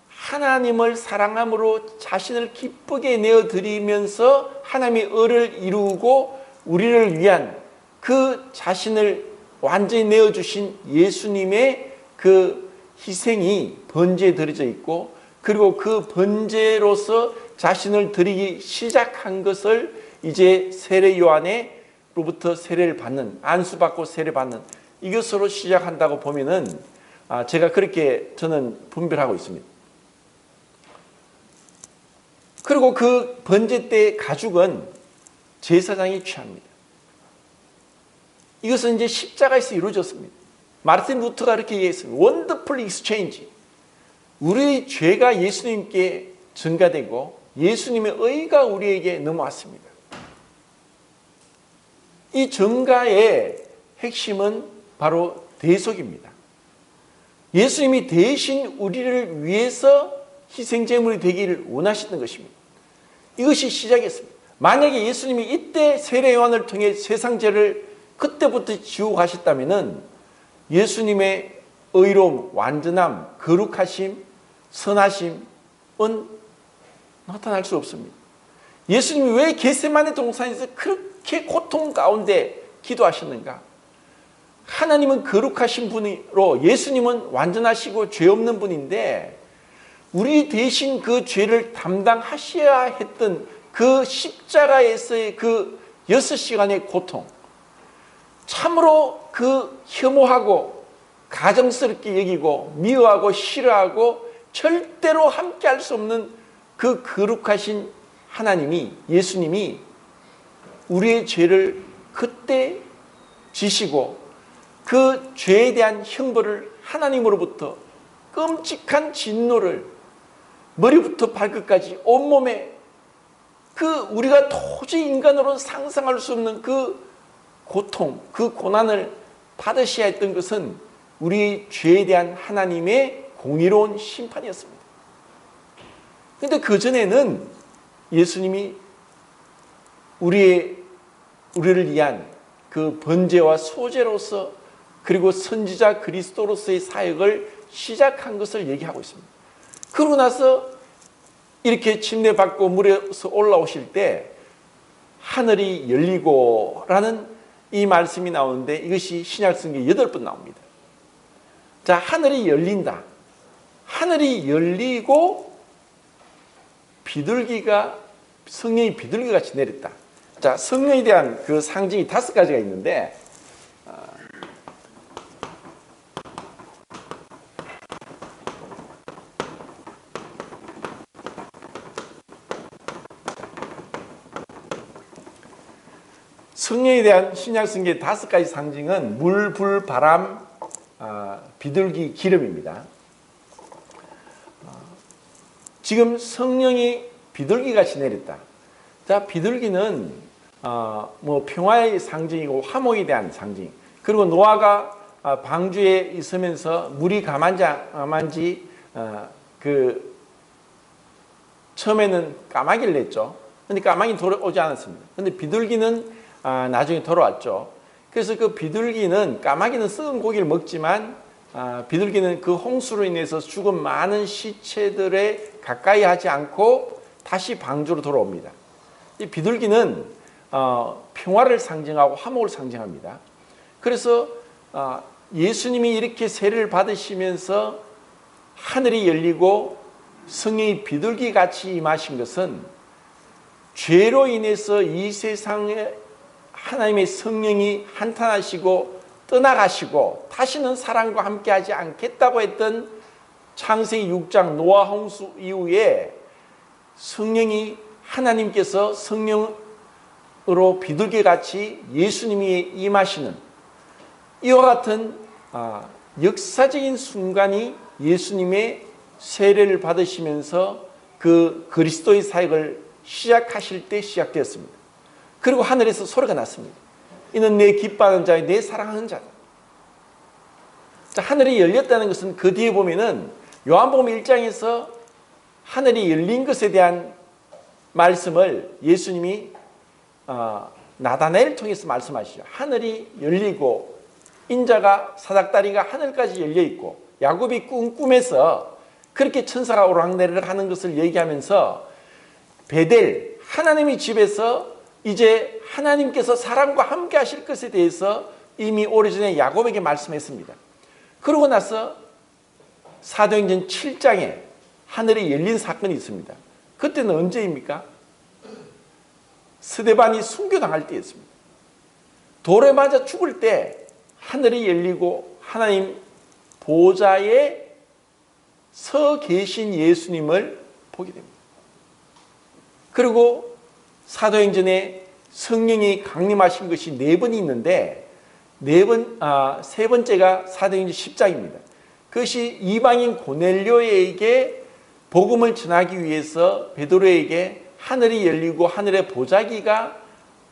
Speaker 1: 하나님을 사랑함으로 자신을 기쁘게 내어드리면서 하나님의 의를 이루고 우리를 위한 그 자신을 완전히 내어주신 예수님의 그 희생이 번제에 드려져 있고 그리고 그 번제로서 자신을 드리기 시작한 것을 이제 세례 요한으로부터 세례를 받는 안수받고 세례받는 이것으로 시작한다고 보면은 제가 그렇게 저는 분별하고 있습니다. 그리고 그 번제 때의 가죽은 제사장이 취합니다. 이것은 이제 십자가에서 이루어졌습니다. 마르틴 루터가 이렇게 얘기했습니다. 원더풀 익스체인지. 우리의 죄가 예수님께 증가되고 예수님의 의가 우리에게 넘어왔습니다. 이 증가의 핵심은 바로 대속입니다. 예수님이 대신 우리를 위해서 희생제물이 되기를 원하시는 것입니다. 이것이 시작이었습니다. 만약에 예수님이 이때 세례 요한을 통해 세상 죄를 그때부터 지우고 가셨다면 예수님의 의로움, 완전함, 거룩하심, 선하심은 나타날 수 없습니다. 예수님이 왜 겟세마네 동산에서 그렇게 고통 가운데 기도하셨는가? 하나님은 거룩하신 분으로 예수님은 완전하시고 죄 없는 분인데 우리 대신 그 죄를 담당하셔야 했던 그 십자가에서의 그 6시간의 고통, 참으로 그 혐오하고 가정스럽게 여기고 미워하고 싫어하고 절대로 함께할 수 없는 그 거룩하신 하나님이, 예수님이 우리의 죄를 그때 지시고 그 죄에 대한 형벌을 하나님으로부터 끔찍한 진노를 머리부터 발끝까지 온몸에 그 우리가 도저히 인간으로는 상상할 수 없는 그 고통, 그 고난을 받으셔야 했던 것은 우리 죄에 대한 하나님의 공의로운 심판이었습니다. 그런데 그전에는 예수님이 우리를 위한 그 번제와 소제로서 그리고 선지자 그리스도로서의 사역을 시작한 것을 얘기하고 있습니다. 그러고 나서 이렇게 침례받고 물에서 올라오실 때 하늘이 열리고 라는 이 말씀이 나오는데 이것이 신약성경에 8번 나옵니다. 자, 하늘이 열린다. 하늘이 열리고 성령이 비둘기 같이 내렸다. 자, 성령에 대한 그 상징이 5가지가 있는데 성령에 대한 신약성경의 5가지 상징은 물, 불, 바람, 비둘기, 기름입니다. 지금 성령이 비둘기같이 내렸다. 자, 비둘기는 평화의 상징이고 화목에 대한 상징. 그리고 노아가 방주에 있으면서 물이 가만지 처음에는 까마귀를 냈죠. 그런데 까마귀는 돌아오지 않았습니다. 그런데 비둘기는 나중에 돌아왔죠. 그래서 그 비둘기는, 까마귀는 썩은 고기를 먹지만 비둘기는 그 홍수로 인해서 죽은 많은 시체들에 가까이 하지 않고 다시 방주로 돌아옵니다. 이 비둘기는 평화를 상징하고 화목을 상징합니다. 그래서 예수님이 이렇게 세례를 받으시면서 하늘이 열리고 성령이 비둘기같이 임하신 것은 죄로 인해서 이 세상에 하나님의 성령이 한탄하시고 떠나가시고 다시는 사람과 함께하지 않겠다고 했던 창세기 6장 노아 홍수 이후에 성령이 하나님께서 성령으로 비둘기같이 예수님이 임하시는 이와 같은 역사적인 순간이 예수님의 세례를 받으시면서 그 그리스도의 사역을 시작하실 때 시작되었습니다. 그리고 하늘에서 소리가 났습니다. 이는 내 기뻐하는 자요 내 사랑하는 자다. 자, 하늘이 열렸다는 것은 그 뒤에 보면은 요한복음 1장에서 하늘이 열린 것에 대한 말씀을 예수님이 나다나엘을 통해서 말씀하시죠. 하늘이 열리고 인자가 사닥다리가 하늘까지 열려 있고 야곱이 꿈에서 그렇게 천사가 오락내리락 하는 것을 얘기하면서 베델 하나님의 집에서 이제 하나님께서 사람과 함께 하실 것에 대해서 이미 오래전에 야곱에게 말씀했습니다. 그러고 나서 사도행전 7장에 하늘이 열린 사건이 있습니다. 그때는 언제입니까? 스데반이 순교당할 때였습니다. 돌에 맞아 죽을 때 하늘이 열리고 하나님 보좌에 서 계신 예수님을 보게 됩니다. 그리고 사도행전에 성령이 강림하신 것이 4번이 있는데 세 번째가 사도행전 10장입니다. 그것이 이방인 고넬료에게 복음을 전하기 위해서 베드로에게 하늘이 열리고 하늘의 보자기가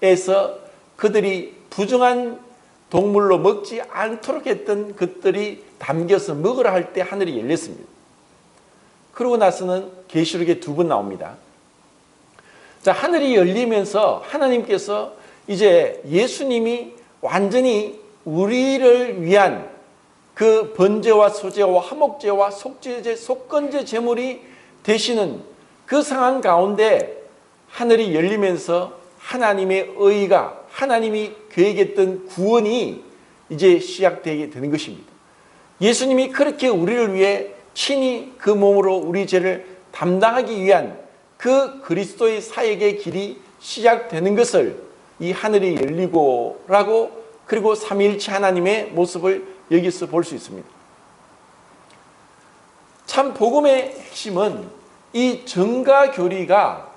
Speaker 1: 에서 그들이 부정한 동물로 먹지 않도록 했던 것들이 담겨서 먹으라 할 때 하늘이 열렸습니다. 그러고 나서는 계시록에 2번 나옵니다. 자, 하늘이 열리면서 하나님께서 이제 예수님이 완전히 우리를 위한 그 번제와 소제와 화목제와 속죄제, 속건제 제물이 되시는 그 상황 가운데 하늘이 열리면서 하나님의 의가, 하나님이 계획했던 구원이 이제 시작되게 되는 것입니다. 예수님이 그렇게 우리를 위해 친히 그 몸으로 우리 죄를 담당하기 위한 그 그리스도의 사역의 길이 시작되는 것을 이 하늘이 열리고라고 그리고 삼위일체 하나님의 모습을 여기서 볼 수 있습니다. 참 복음의 핵심은 이 정과 교리가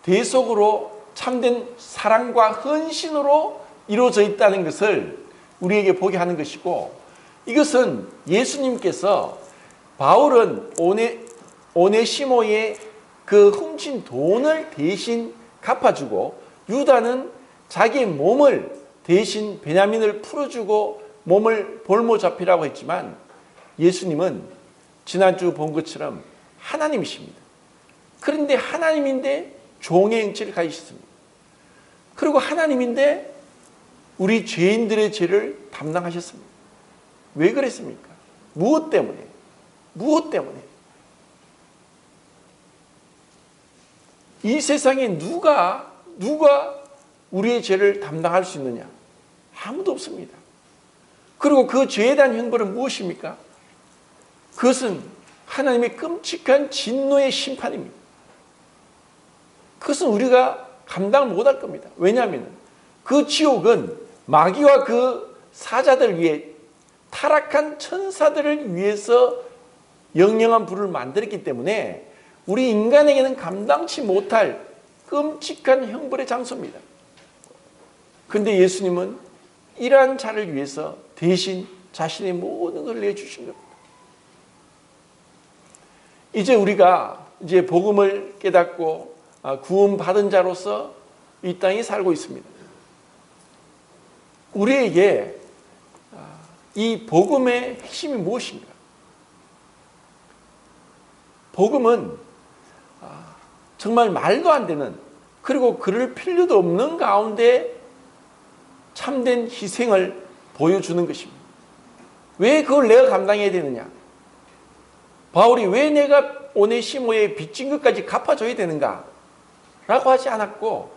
Speaker 1: 대속으로 참된 사랑과 헌신으로 이루어져 있다는 것을 우리에게 보게 하는 것이고, 이것은 예수님께서 바울은 오네시모의 그 훔친 돈을 대신 갚아주고, 유다는 자기의 몸을 대신 베냐민을 풀어주고 몸을 볼모 잡히라고 했지만, 예수님은 지난주 본 것처럼 하나님이십니다. 그런데 하나님인데 종의 형체를 가지셨습니다. 그리고 하나님인데 우리 죄인들의 죄를 담당하셨습니다. 왜 그랬습니까? 무엇 때문에? 무엇 때문에? 이 세상에 누가 우리의 죄를 담당할 수 있느냐? 아무도 없습니다. 그리고 그 죄에 대한 형벌은 무엇입니까? 그것은 하나님의 끔찍한 진노의 심판입니다. 그것은 우리가 감당 못할 겁니다. 왜냐하면 그 지옥은 마귀와 그 사자들 위해, 타락한 천사들을 위해서 영영한 불을 만들었기 때문에 우리 인간에게는 감당치 못할 끔찍한 형벌의 장소입니다. 그런데 예수님은 이러한 자를 위해서 대신 자신의 모든 걸 내주신 겁니다. 이제 우리가 복음을 깨닫고 구원받은 자로서 이 땅에 살고 있습니다. 우리에게 이 복음의 핵심이 무엇입니까? 복음은 정말 말도 안 되는, 그리고 그럴 필요도 없는 가운데 참된 희생을 보여주는 것입니다. 왜 그걸 내가 감당해야 되느냐? 바울이 왜 내가 오네시모의 빚진 것까지 갚아줘야 되는가? 라고 하지 않았고,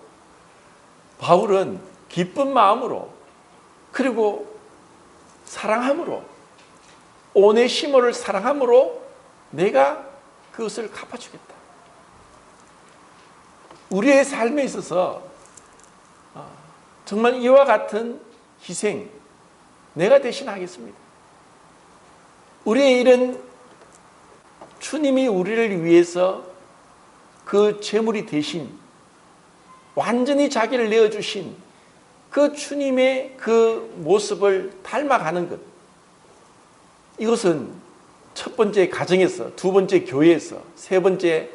Speaker 1: 바울은 기쁜 마음으로, 그리고 사랑함으로, 오네시모를 사랑함으로 내가 그것을 갚아주겠다. 우리의 삶에 있어서 정말 이와 같은 희생 내가 대신하겠습니다. 우리의 일은 주님이 우리를 위해서 그 재물이 대신 완전히 자기를 내어주신 그 주님의 그 모습을 닮아가는 것, 이것은 첫 번째 가정에서, 두 번째 교회에서, 세 번째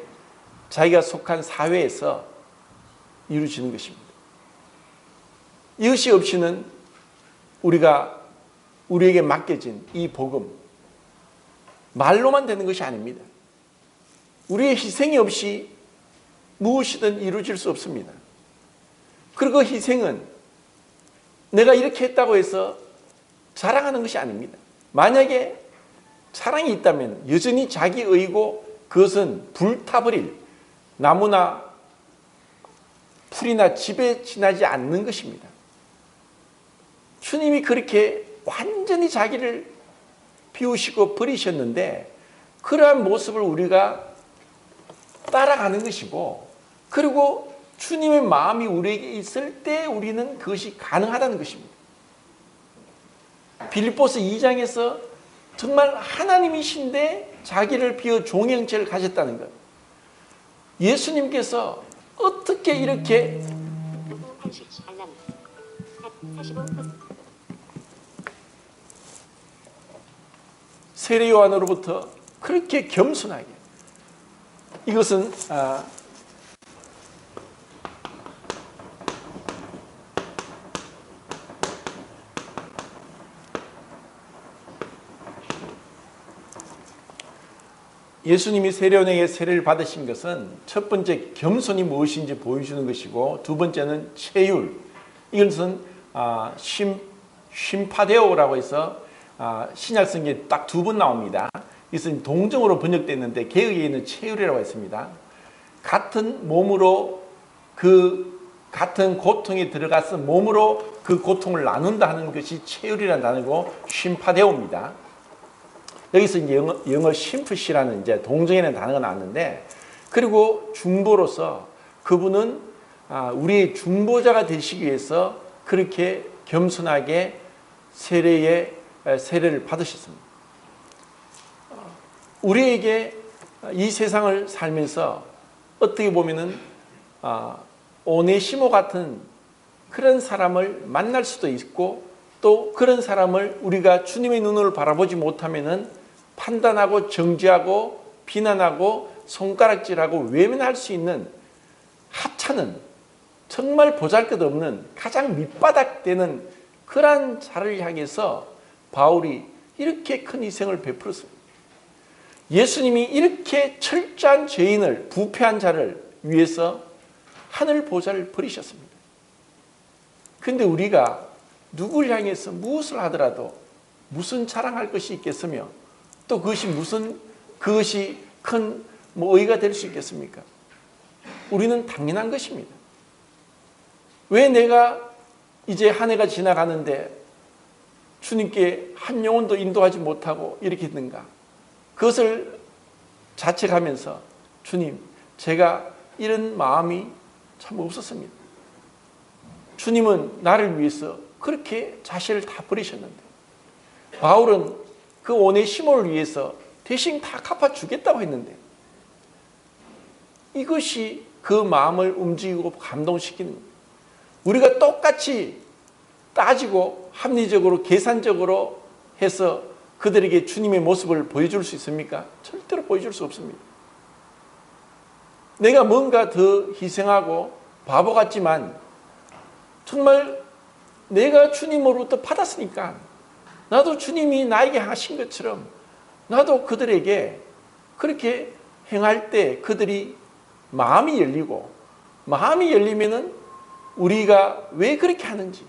Speaker 1: 자기가 속한 사회에서 이루어지는 것입니다. 이것이 없이는 우리에게 맡겨진 이 복음, 말로만 되는 것이 아닙니다. 우리의 희생이 없이 무엇이든 이루어질 수 없습니다. 그리고 그 희생은 내가 이렇게 했다고 해서 자랑하는 것이 아닙니다. 만약에 사랑이 있다면 여전히 자기의고 그것은 불타버릴 나무나 풀이나 집에 지나지 않는 것입니다. 주님이 그렇게 완전히 자기를 비우시고 버리셨는데, 그러한 모습을 우리가 따라가는 것이고, 그리고 주님의 마음이 우리에게 있을 때 우리는 그것이 가능하다는 것입니다. 빌립보서 2장에서 정말 하나님이신데 자기를 비워 종의 형체를 가졌다는 것. 예수님께서 어떻게 이렇게 세례 요한으로부터 그렇게 겸손하게, 이것은 예수님이 세례요한에게 세례를 받으신 것은 첫 번째 겸손이 무엇인지 보여주는 것이고, 두 번째는 체율, 이것은 쉼파데오라고 해서 신약 성경에 딱 두 번 나옵니다. 이것은 동정으로 번역됐는데 개의에는 체율이라고 했습니다. 같은 몸으로 그 같은 고통에 들어가서 몸으로 그 고통을 나눈다 하는 것이 체율이라는 단어고 쉼파데오입니다. 여기서 이제 영어 심프시라는 이제 동정이라는 단어가 나왔는데, 그리고 중보로서 그분은 우리의 중보자가 되시기 위해서 그렇게 겸손하게 세례를 받으셨습니다. 우리에게 이 세상을 살면서 어떻게 보면은 오네시모 같은 그런 사람을 만날 수도 있고, 또 그런 사람을 우리가 주님의 눈으로 바라보지 못하면은 판단하고 정죄하고 비난하고 손가락질하고 외면할 수 있는 하찮은, 정말 보잘것없는 가장 밑바닥 되는 그러한 자를 향해서 바울이 이렇게 큰 희생을 베풀었습니다. 예수님이 이렇게 철저한 죄인을, 부패한 자를 위해서 하늘 보좌를 버리셨습니다. 그런데 우리가 누구를 향해서 무엇을 하더라도 무슨 자랑할 것이 있겠으며, 또 그것이 큰 의의가 될 수 있겠습니까? 우리는 당연한 것입니다. 왜 내가 이제 한 해가 지나가는데 주님께 한 영혼도 인도하지 못하고 이렇게 했는가? 그것을 자책하면서, 주님, 제가 이런 마음이 참 없었습니다. 주님은 나를 위해서 그렇게 자신을 다 버리셨는데, 바울은 그 오네시모를 위해서 대신 다 갚아주겠다고 했는데, 이것이 그 마음을 움직이고 감동시키는 겁니다. 우리가 똑같이 따지고 합리적으로 계산적으로 해서 그들에게 주님의 모습을 보여줄 수 있습니까? 절대로 보여줄 수 없습니다. 내가 뭔가 더 희생하고 바보 같지만 정말 내가 주님으로부터 받았으니까, 나도 주님이 나에게 하신 것처럼 나도 그들에게 그렇게 행할 때 그들이 마음이 열리고, 마음이 열리면은 우리가 왜 그렇게 하는지,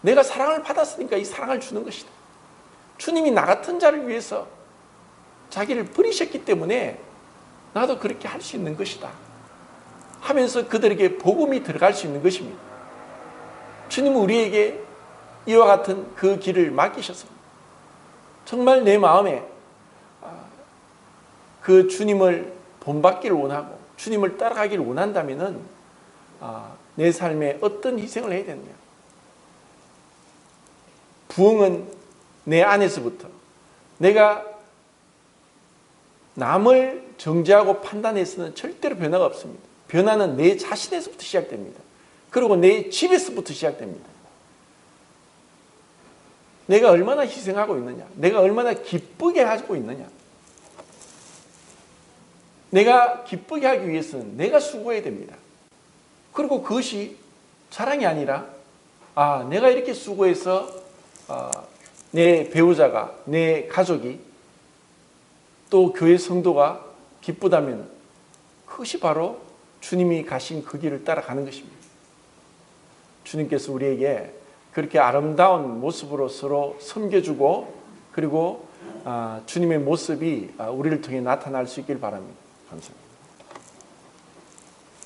Speaker 1: 내가 사랑을 받았으니까 이 사랑을 주는 것이다. 주님이 나 같은 자를 위해서 자기를 버리셨기 때문에 나도 그렇게 할 수 있는 것이다 하면서 그들에게 복음이 들어갈 수 있는 것입니다. 주님은 우리에게 이와 같은 그 길을 맡기셨습니다. 정말 내 마음에 그 주님을 본받기를 원하고 주님을 따라가기를 원한다면은 내 삶에 어떤 희생을 해야 되느냐? 부흥은 내 안에서부터, 내가 남을 정죄하고 판단해서는 절대로 변화가 없습니다. 변화는 내 자신에서부터 시작됩니다. 그리고 내 집에서부터 시작됩니다. 내가 얼마나 희생하고 있느냐, 내가 얼마나 기쁘게 하고 있느냐. 내가 기쁘게 하기 위해서는 내가 수고해야 됩니다. 그리고 그것이 자랑이 아니라, 내가 이렇게 수고해서 내 배우자가, 내 가족이, 또 교회 성도가 기쁘다면 그것이 바로 주님이 가신 그 길을 따라가는 것입니다. 주님께서 우리에게 그렇게 아름다운 모습으로 서로 섬겨주고, 그리고 주님의 모습이 우리를 통해 나타날 수 있길 바랍니다. 감사합니다.